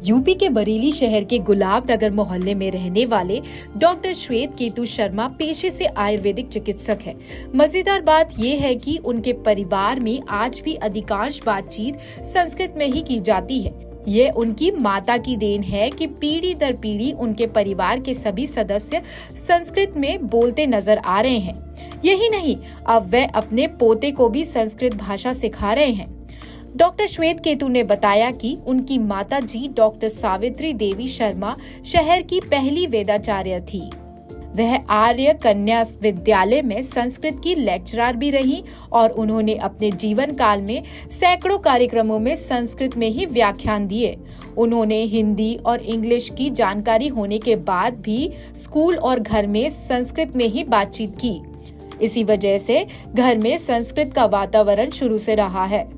UP के बरेली शहर के गुलाब नगर मोहल्ले में रहने वाले डॉक्टर श्वेत केतु शर्मा पेशे से आयुर्वेदिक चिकित्सक है। मजेदार बात ये है कि उनके परिवार में आज भी अधिकांश बातचीत संस्कृत में ही की जाती है। ये उनकी माता की देन है कि पीढ़ी दर पीढ़ी उनके परिवार के सभी सदस्य संस्कृत में बोलते नजर आ रहे हैं। यही नहीं, अब वे अपने पोते को भी संस्कृत भाषा सिखा रहे हैं। डॉक्टर श्वेत केतु ने बताया कि उनकी माता जी डॉक्टर सावित्री देवी शर्मा शहर की पहली वेदाचार्य थी। वह आर्य कन्या विद्यालय में संस्कृत की लेक्चरर भी रही और उन्होंने अपने जीवन काल में सैकड़ों कार्यक्रमों में संस्कृत में ही व्याख्यान दिए। उन्होंने हिंदी और इंग्लिश की जानकारी होने के बाद भी स्कूल और घर में संस्कृत में ही बातचीत की। इसी वजह से घर में संस्कृत का वातावरण शुरू से रहा है।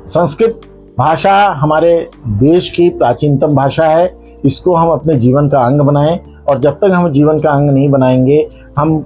संस्कृत भाषा हमारे देश की प्राचीनतम भाषा है। इसको हम अपने जीवन का अंग बनाएं और जब तक हम जीवन का अंग नहीं बनाएंगे, हम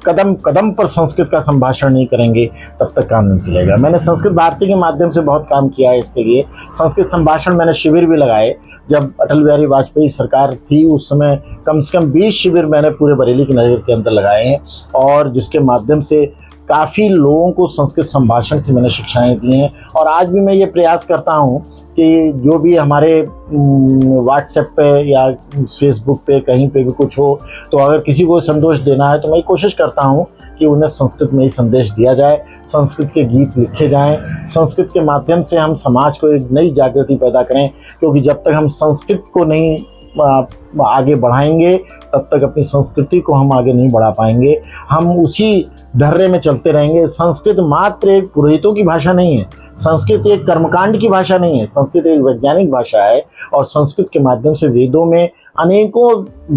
कदम कदम पर संस्कृत का संभाषण नहीं करेंगे, तब तक काम नहीं चलेगा। मैंने संस्कृत भारती के माध्यम से बहुत काम किया है इसके लिए। संस्कृत संभाषण मैंने शिविर भी लगाए। जब अटल बिहारी वाजपेयी सरकार थी उस समय कम से कम 20 शिविर मैंने पूरे बरेली के नगर के अंदर लगाए हैं और जिसके माध्यम से काफ़ी लोगों को संस्कृत संभाषण की मैंने शिक्षाएं दी हैं। और आज भी मैं ये प्रयास करता हूँ कि जो भी हमारे व्हाट्सएप पे या फेसबुक पे कहीं पे भी कुछ हो, तो अगर किसी को संदेश देना है तो मैं कोशिश करता हूँ कि उन्हें संस्कृत में ही संदेश दिया जाए, संस्कृत के गीत लिखे जाएं, संस्कृत के माध्यम से हम समाज को एक नई जागृति पैदा करें। क्योंकि जब तक हम संस्कृत को नहीं आगे बढ़ाएंगे तब तक अपनी संस्कृति को हम आगे नहीं बढ़ा पाएंगे। हम उसी ढर्रे में चलते रहेंगे। संस्कृत मात्र एक पुरोहितों की भाषा नहीं है, संस्कृत एक कर्मकांड की भाषा नहीं है, संस्कृत एक वैज्ञानिक भाषा है। और संस्कृत के माध्यम से वेदों में अनेकों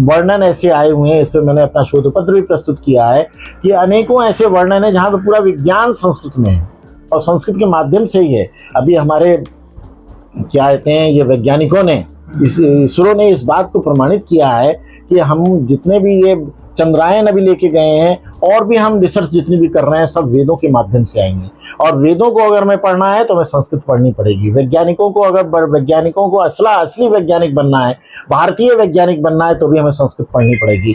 वर्णन ऐसे आए हुए हैं, इस पर मैंने अपना शोध पत्र भी प्रस्तुत किया है कि अनेकों ऐसे वर्णन है जहाँ पर पूरा विज्ञान संस्कृत में है और संस्कृत के माध्यम से ही है। अभी हमारे क्या कहते हैं, ये वैज्ञानिकों ने, इसरो ने इस बात को प्रमाणित किया है कि हम जितने भी ये चंद्रायन अभी लेके गए हैं और भी हम रिसर्च जितनी भी कर रहे हैं सब वेदों के माध्यम से आएंगे। और वेदों को अगर हमें पढ़ना है तो हमें संस्कृत पढ़नी पड़ेगी। वैज्ञानिकों को अगर वैज्ञानिकों को असली वैज्ञानिक बनना है, भारतीय वैज्ञानिक बनना है, तो भी हमें संस्कृत पढ़नी पड़ेगी।